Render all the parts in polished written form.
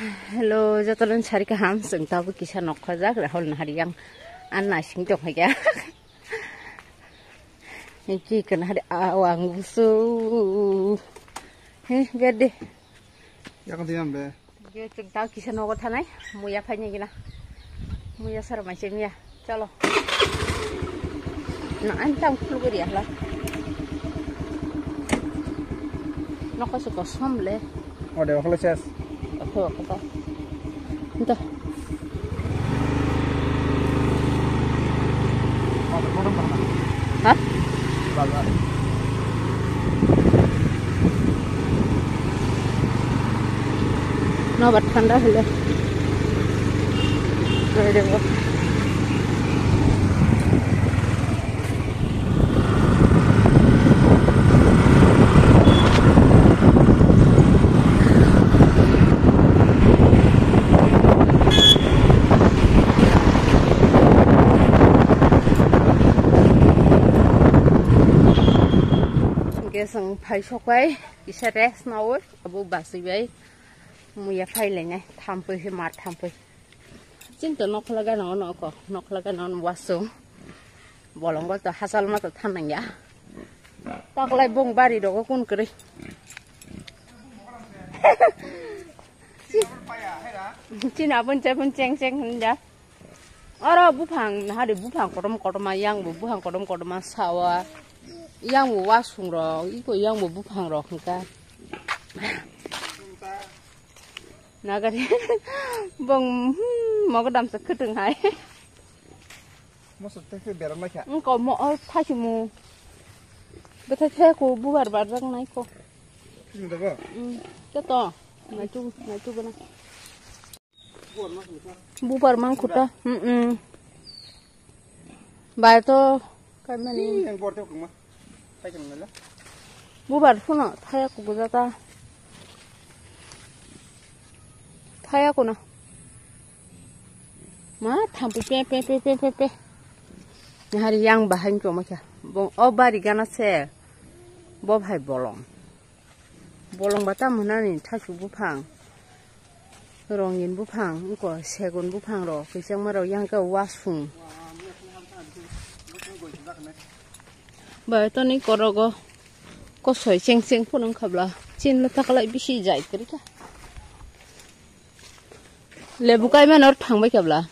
Hello, cho tôi chari ka ham sung tao với kisah nok khajak ra hol nahari yang anna sing tok ya. Iki kan hari awang busu. Biar deh. Ya kan tiam be. Yo sung tao kisah nok thanai, Muya phanya gina. Muya sar macam ya. Chalo. Nah, antam keluar ya lah. Nok suka samle. Oh, deh kalau ses. Apa kata? Entah. Hah? Bagal. Nobat ठंडा है देखो sang phai sokai isa res naur abu basi bai Muya phai le ngai thampai he mat thampai chin to nok laga no ko nok laga non waso bolong ba to hasal ma to thanang ya taklai bong bari do ko kun kri chin abun cheng cheng ja aro buphang hari buphang kodom yang buphang kodom sawa yang mau wasung roh, iko yang mau buphang roh kan. Naga ni, bang mau kedam sekedeng hai. Maksud teh biar macam. Engkau mau thai cuma, betul thai ko bubar barang naik ko. Ini dah apa? Ceto, naju kena. Bubar mang kuda. Bayar to, kan mana? Yang buat tu kumah. Bubar puna thaya ko gudata thaya ko na ma thampu pe hari yang bahan ko ma kya bong obari gana se bo bhai bolong bata munani thasu buphang rongin buphang ko segun buphang ro kisang maro yang ka wasung Bởi tôi ní có sỏi chênh phụ nông khắp là trên là ta lại bị xì dạy cái đó lệ bù cái mà nó thằng mấy khắp là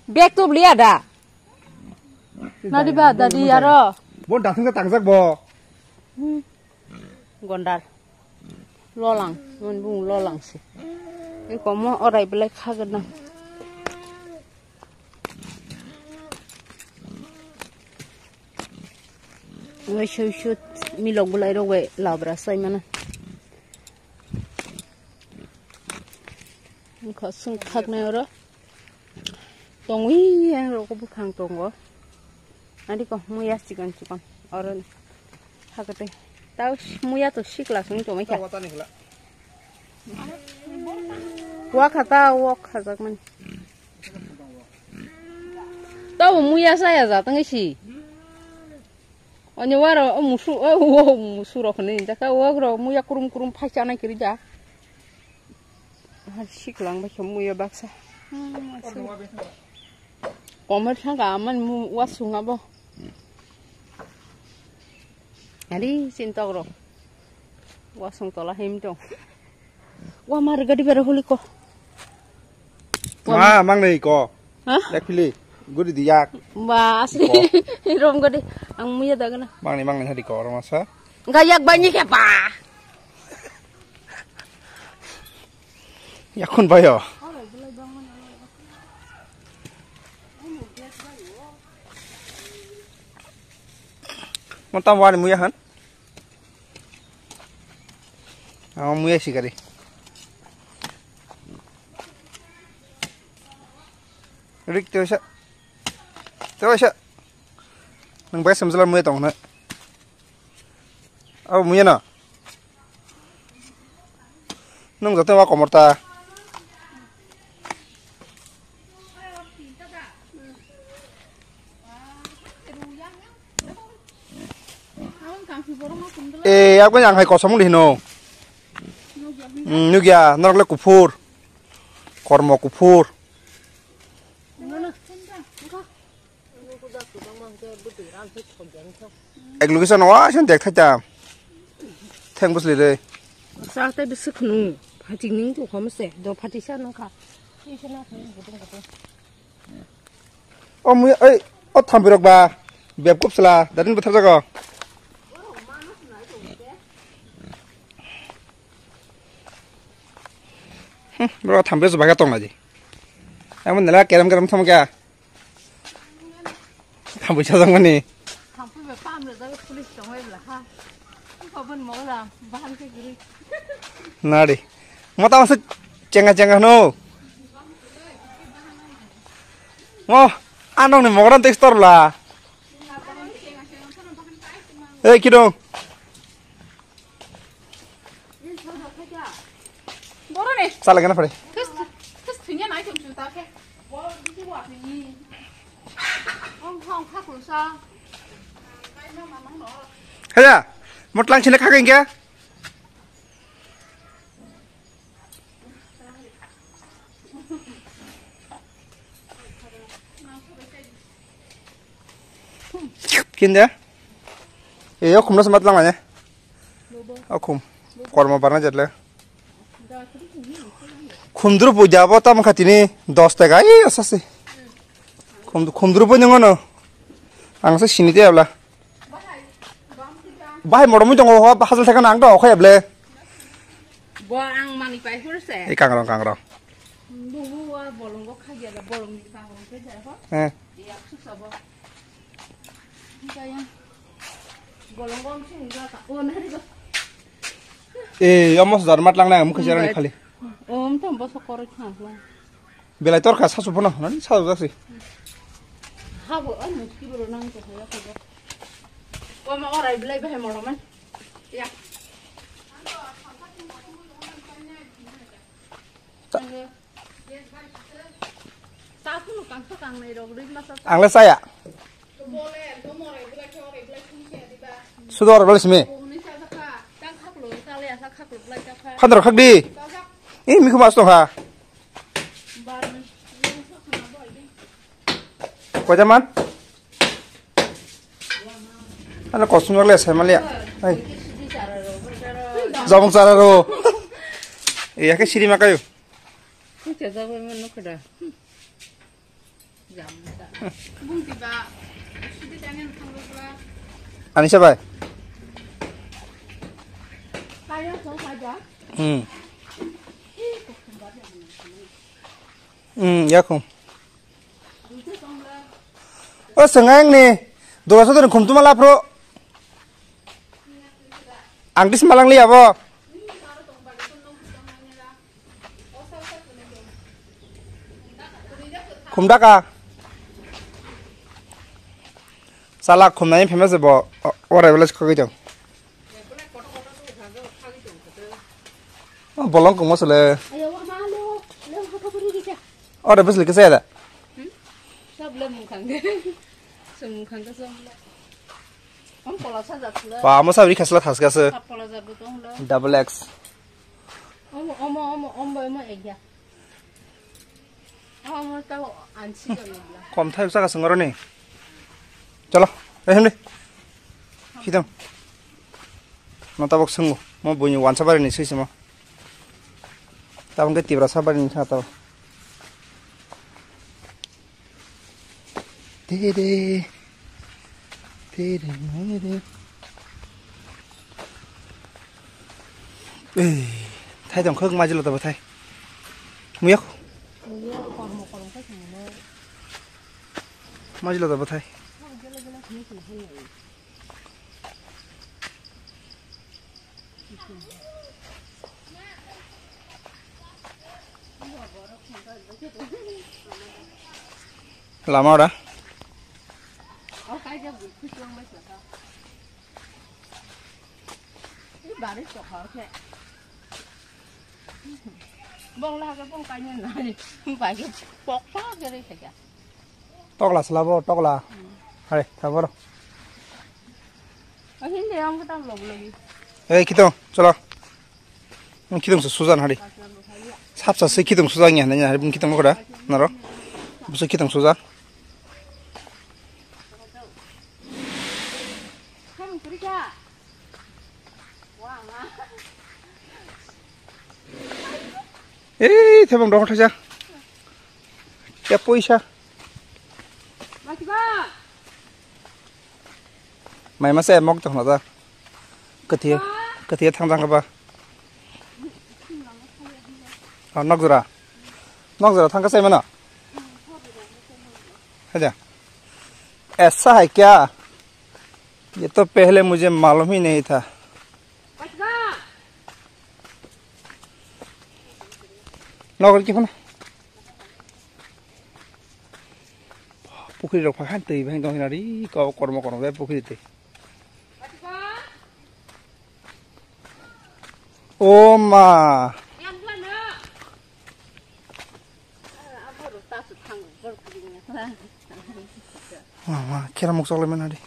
bẹc tụp liệt à nó đi bà đã đi à rồi bốn đặt thằng tặng giặc bò gondar lo lắng mình bung lo lắng xí cái có mà ở đây bị lại khác cái nào Gue shoot milong gulai do gue labra say mana. Kau sung khak na ora. Tong wi yang ro ko bukhang tong go. Nanti ko muya chikan ora ni. Hakate. Tau muya to sikla sung to mai kha. Wa khata wa khazak man. Tau muya saya za tang si. Onye waro musu ro khne jaka wagro muya kurum phacha na kirja har siklang ba muya baksa komer thanga man mu wasunga bo ari sinta ro wasung tola himtong wa mar gadi bero holi ko ma mang nei ko ha dekili gudi diak ba asli rom gadi ang muya daga na mang nei hadi ko ro masa gayak banyak ya pa yakun bayo Montam wani muya han muya sih kali Rik terus nang bayar sembilan muya tong na oh muya na nang jatuh wa komorta Eh, aku yang hai kosong di hino. Nugia, norok le kufur. Kormo kufur. Ek lukisan wah, sen dek thajam. Theng bus lide. Sao tay bị sức nung, phải chính những thủ không sẽ, đồ phải sao nó cả. Muya, tham birok ba. Beb kup sela, darin betar jago. Bro, tham bir sebagai tong lagi. Yang mana lah keram tham kya? Tham bir jang mana? Tham bir pam le da police tong ai la ha. Ko ban mo la, bahan ke giri. Nari. Mata masuk cengah no. Oh, anong ni moran tekstur lah. Kidong. Salah kenapa deh? Terus punya naik ke juta ke? Wah, ini buat ini. Hong kak lusa. Hanya, mau telang cina kakek enggak? Kinda? Iya, aku merasa matlang aja. Aku, korma parna jadlah. Kumduru puja apa tam katini 10 taka iya sasi. Kumduru punya ngono. Angsa sini dia lah. Bahai modomu jangan hasil tekan angka oke ya ble. Ang mani pai hurse. Kangrong. Bubu bolong kok kaja ada bolong di kangrong kerja apa? Iya susah boh. Kayak bolong sih enggak tak. Oh nari kok. Amos darmat lang na mukha jarani khali. Tuh bosok korek lah. Belai tor ka sasu pono, nani sasu kasi. Habo meski baru nang tuh ya kok. Wah mau orang belai bahai moroman. Ya. Satu nukang tukang nih dong, Angles saya. Sudah orang belis mi. Khandar khak di. Miku mas dong ha. Kau zaman? Anak kosong lagi saya malia. Zamung cara ro. Iya ke sini makayu. Ani siapa? Ya kum. Oh sengang nih. Dua satu kum tu malah pro. Angkis malang lihat apa? Kum daka. Salah kum nanya famous apa? Orang belas kau gitu. Oh bolong kum masalah. Orang belas lagi saya ada. Wah, mau sabri kasih lah tas kasih. Double X. Kom thay usah kasih ngorong nih. Calo, hem deh. Hitam. Nanti bok sengguh. Mau bunyi wan sabar ini sih semua. Tapi nggak tiba sabar ini kata. Dede. Thay dòng khơi mai chưa là tao thay. Muya. Mai chưa là tao thay. Làm mau đã. Bông la cái bông cay như này, không phải cái bọt phá cái đây phải kìa. Tóc là slabo, tóc là. Đây, thằng vào đâu. Hindi ang kita vlog lagi. 기동 저라 기동서 수잔 하리 삽사스 기동 수장이야 내가 할분 기동 먹어라 나로 무슨 기동 수장 Kamu kerja. Wah, nggak. 에이 대박 너 타자 야 보이샤 Masih ba? mày mà xem móc trong nó ra cái thiệt thằng răng cái ba nóc rồi thằng cái xem mà है क्या ऐसा है क्या ये तो पहले मुझे मालूम ही नहीं था नौकर की ना पुखरी रखा है तो इवें तो हिनारी का कर्म करो वे पुखरी ते ओ माँ हाँ क्या मुख सोले में नारी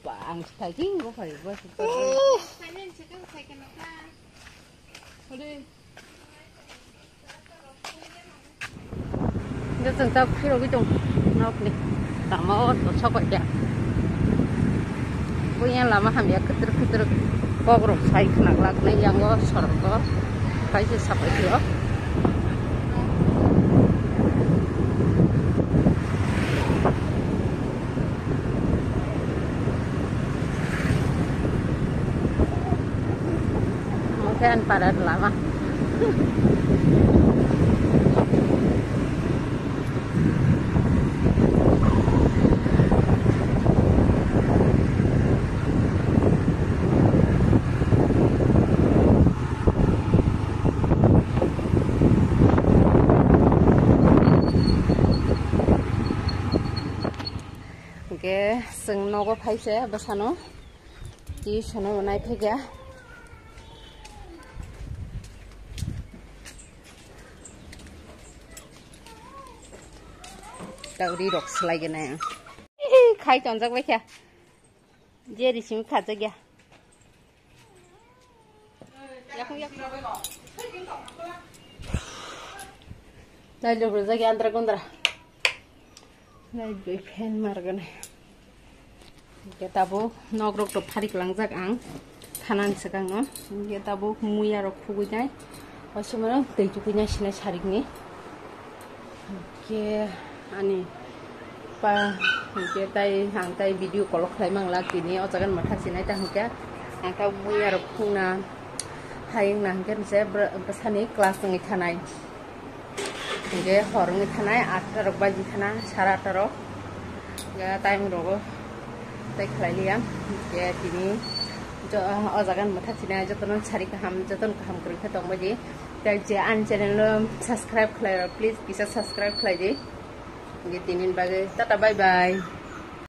Bang, daging gue phải gue suka. Giờ từng tao khi đâu cái chung nó đi, tao mau nó sao vậy vậy? Punya lama hamil keter kok orang saya kena lak nih yang gue sorok gue, kayak sih sampai dia. Mungkin pada lama. Oke, seng nogo phai se basano. Ji sono nai phega. Kwrwi rok slai gena. Khai tonjak bai kya. Je ri sim kha jagya. Yak. Dai lo jagya andra gondra. Dai bai fan margane. Kita bu nogrok to pharik langjak ang khanan sakang no. Kita bu muya rok khugui nai. Osumano tei tukunya sina sarikni. Oke. Ani pa ke tai hang tai video call khlai mang la kini o jagan matha sinai ta hangka angka muya rok khungna haing na hangke se basani class ngi thanai ge hor ngi thanai 8 rok baji thana 8:30 rok ga time rogo tai khlai liam ke tini jo o jagan matha sinai joton sari ka ham joton kaham kori kha tong baji tai je an channel subscribe khlai please bisa subscribe khlai di. Gitinin bagai, tata bye bye.